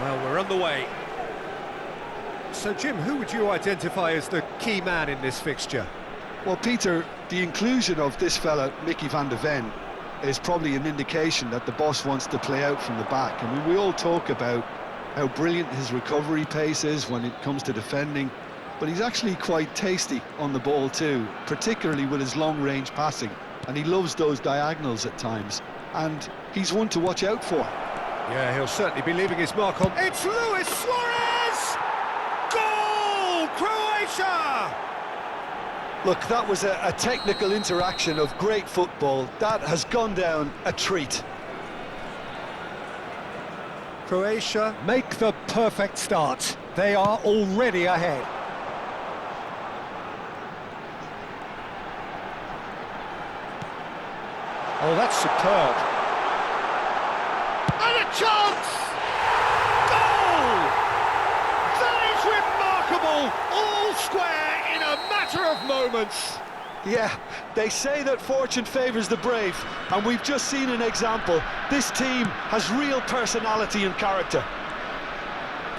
Well, we're on the way. So, Jim, who would you identify as the key man in this fixture? Well, Peter, the inclusion of this fella, Mickey van de Ven, is probably an indication that the boss wants to play out from the back. I mean, we all talk about how brilliant his recovery pace is when it comes to defending, but he's actually quite tasty on the ball too, particularly with his long-range passing, and he loves those diagonals at times, and he's one to watch out for. Yeah, he'll certainly be leaving his mark on... It's Luis Suarez! Goal! Croatia! Look, that was a technical interaction of great football. That has gone down a treat. Croatia make the perfect start. They are already ahead. Oh, that's superb. And a chance! Goal! That is remarkable! All square in a matter of moments. Yeah, they say that fortune favours the brave, and we've just seen an example. This team has real personality and character.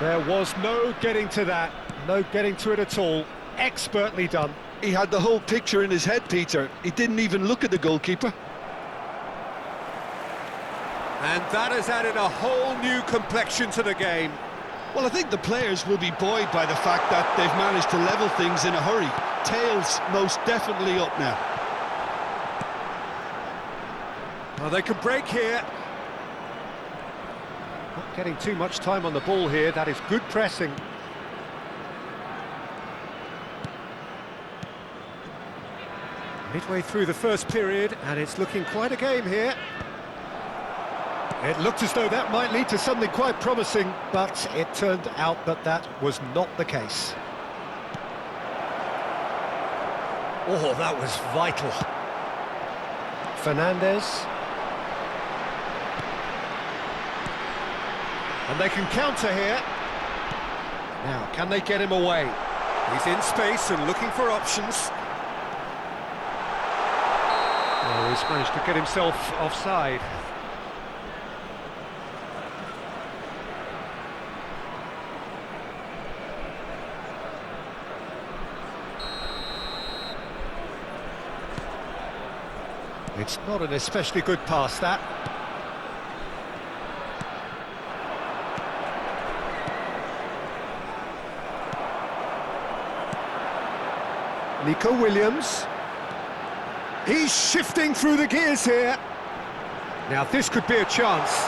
There was no getting to that, no getting to it at all. Expertly done. He had the whole picture in his head, Peter. He didn't even look at the goalkeeper. And that has added a whole new complexion to the game. Well, I think the players will be buoyed by the fact that they've managed to level things in a hurry. Tails most definitely up now. Well, they could break here. Not getting too much time on the ball here. That is good pressing. Midway through the first period, and it's looking quite a game here. It looked as though that might lead to something quite promising, but it turned out that that was not the case. Oh, that was vital. Fernandez. And they can counter here. Now, can they get him away? He's in space and looking for options. Oh, he's managed to get himself offside. It's not an especially good pass, that. Nico Williams. He's shifting through the gears here. Now this could be a chance.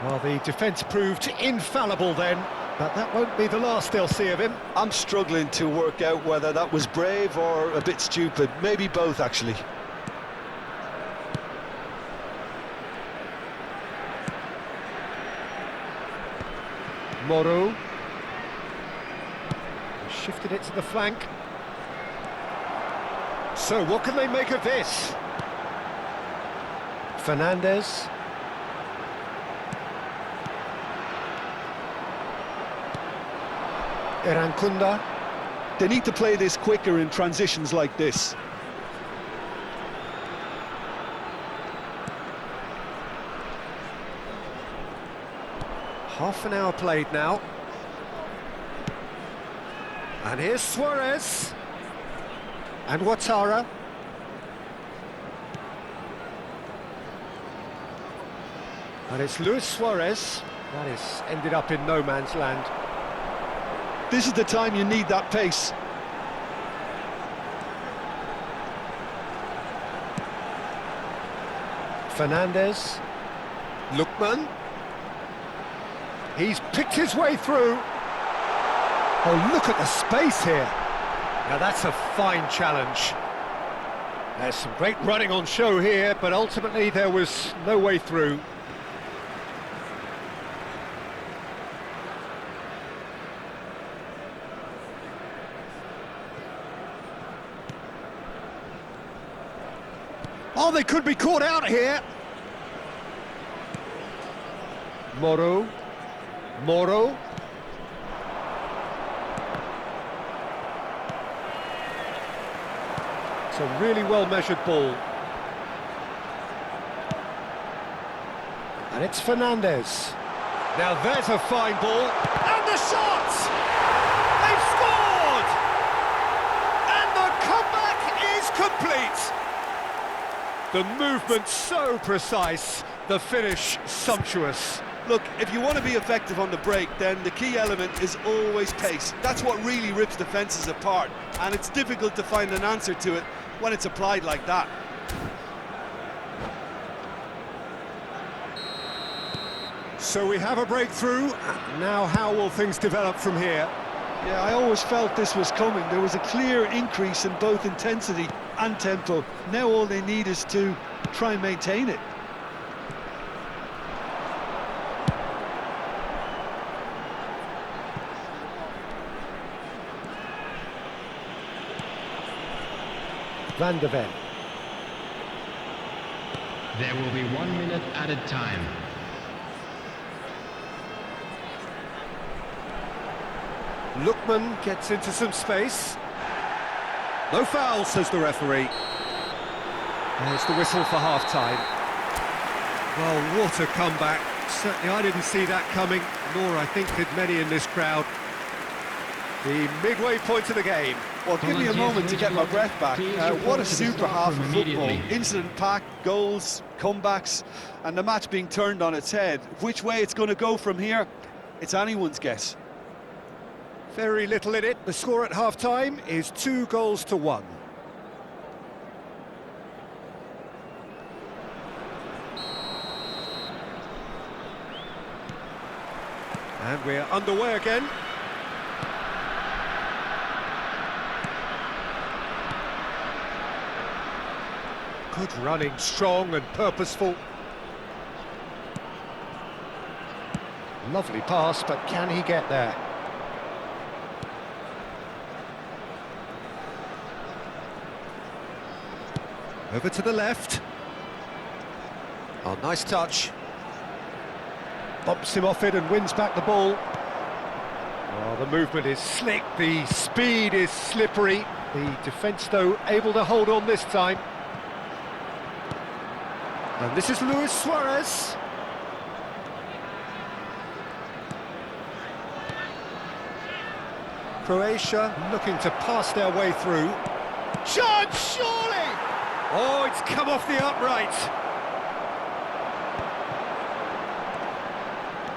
Well, the defence proved infallible then. But that won't be the last they'll see of him. I'm struggling to work out whether that was brave or a bit stupid. Maybe both, actually. Moro. Shifted it to the flank. So, what can they make of this? Fernandez. Erankunda. They need to play this quicker in transitions like this. Half an hour played now. And here's Suarez. And Ouattara. And it's Luis Suarez. That is ended up in no man's land. This is the time you need that pace. Fernandez. Lookman. He's picked his way through. Oh, look at the space here. Now that's a fine challenge. There's some great running on show here, but ultimately there was no way through. Oh, they could be caught out here. Moro. Moro. It's a really well-measured ball. And it's Fernandez. Now there's a fine ball. And the shot! They've scored! And the comeback is complete. The movement so precise, the finish sumptuous. Look, if you want to be effective on the break, then the key element is always pace. That's what really rips defences apart, and it's difficult to find an answer to it when it's applied like that. So we have a breakthrough. Now how will things develop from here? Yeah, I always felt this was coming. There was a clear increase in both intensity and tempo. Now all they need is to try and maintain it. Van de Ven. There will be 1 minute added time. Lookman gets into some space. No foul, says the referee. There's the whistle for half-time. Well, what a comeback. Certainly I didn't see that coming, nor I think did many in this crowd. The midway point of the game. Well, give me a moment to get my breath back. What a super half of football. Incident-packed, goals, comebacks, and the match being turned on its head. Which way it's going to go from here, it's anyone's guess. Very little in it. The score at half-time is 2-1. And we're underway again. Good running, strong and purposeful. Lovely pass, but can he get there? Over to the left. Oh, nice touch. Bumps him off it and wins back the ball. Oh, the movement is slick, the speed is slippery. The defence, though, able to hold on this time. And this is Luis Suarez. Croatia looking to pass their way through. Chance, surely! Oh, it's come off the upright.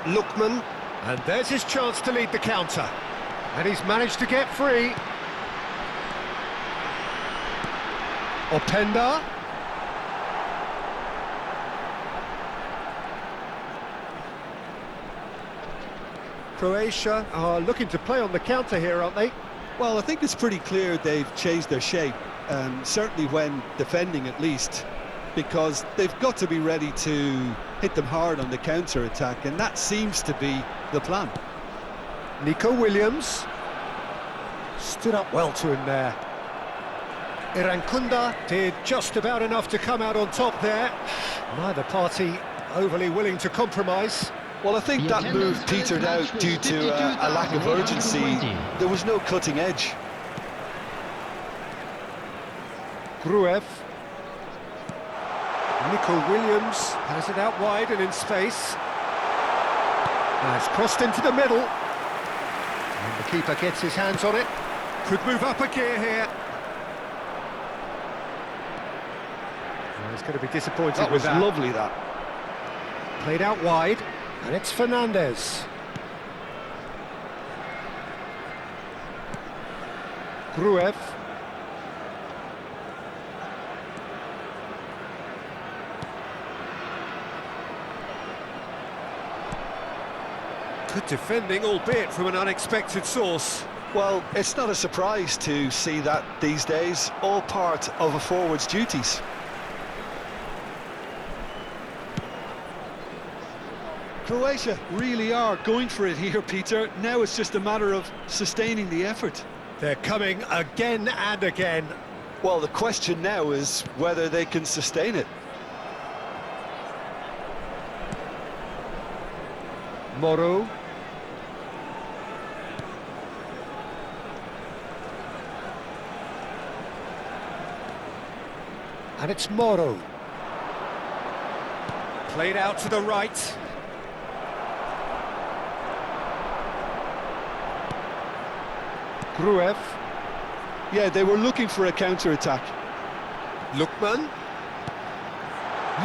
Lookman, and there's his chance to lead the counter. And he's managed to get free. Openda. Croatia are looking to play on the counter here, aren't they? Well, I think it's pretty clear they've changed their shape, certainly when defending at least, because they've got to be ready to hit them hard on the counter-attack, and that seems to be the plan. Nico Williams stood up well to him there. Irankunda did just about enough to come out on top there. Neither party overly willing to compromise. Well, I think that move petered out due to a lack of urgency. There was no cutting edge. Gruev. Nico Williams has it out wide and in space. Now it's crossed into the middle. And the keeper gets his hands on it. Could move up a gear here. Well, he's going to be disappointed with that. That was lovely, that. Played out wide. And it's Fernandez. Gruev. Good defending, albeit from an unexpected source. Well, it's not a surprise to see that these days, all part of a forward's duties. Croatia really are going for it here, Peter. Now it's just a matter of sustaining the effort. They're coming again and again. Well, the question now is whether they can sustain it. Moro. And it's Moro. Played out to the right. Gruev. Yeah, they were looking for a counter-attack. Lookman.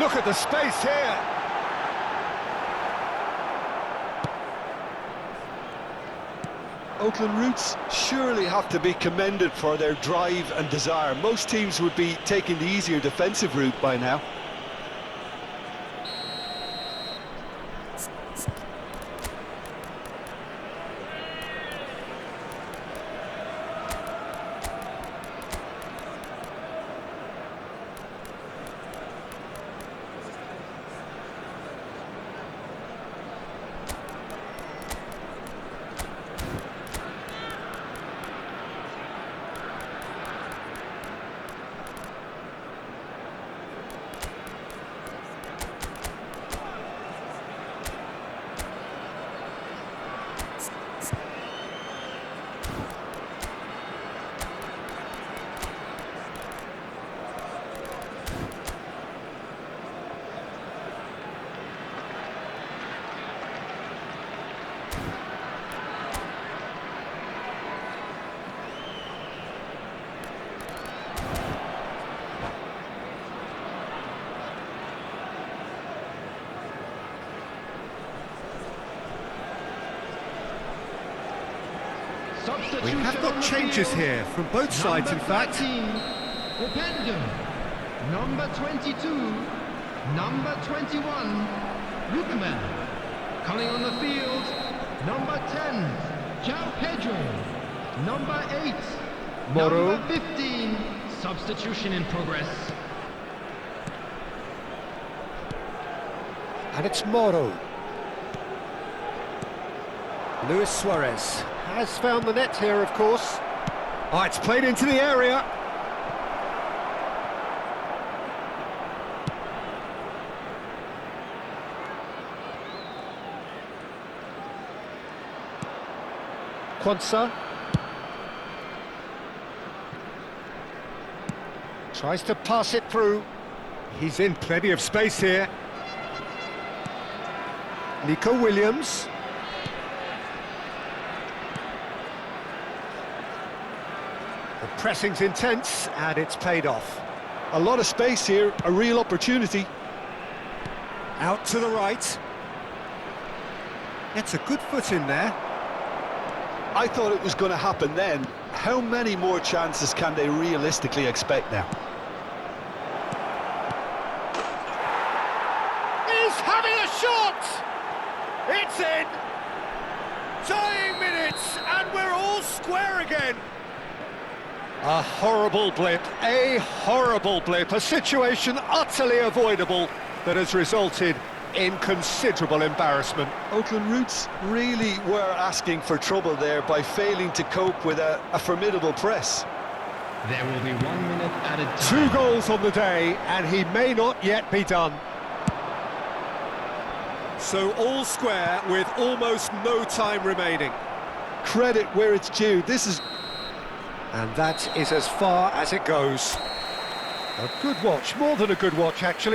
Look at the space here. Oakland Roots surely have to be commended for their drive and desire. Most teams would be taking the easier defensive route by now. We have got changes here from both sides, in fact. Number 22, number 21, Lookman. Coming on the field, number 10, João Pedro. Number 8, Moro. Number 15, substitution in progress. And it's Moro. Luis Suarez has found the net here, of course. Oh, it's played into the area. Quansah. Tries to pass it through. He's in plenty of space here. Nico Williams. The pressing's intense, and it's paid off. A lot of space here, a real opportunity. Out to the right. Gets a good foot in there. I thought it was going to happen then. How many more chances can they realistically expect now? He's having a shot! It's in! Dying minutes, and we're all square again. A horrible blip, a situation utterly avoidable that has resulted in considerable embarrassment. Oakland Roots really were asking for trouble there by failing to cope with a formidable press. There will be 1 minute added time. 2 goals on the day, and he may not yet be done. So all square with almost no time remaining. Credit where it's due. This is... And that is as far as it goes. A good watch, more than a good watch, actually.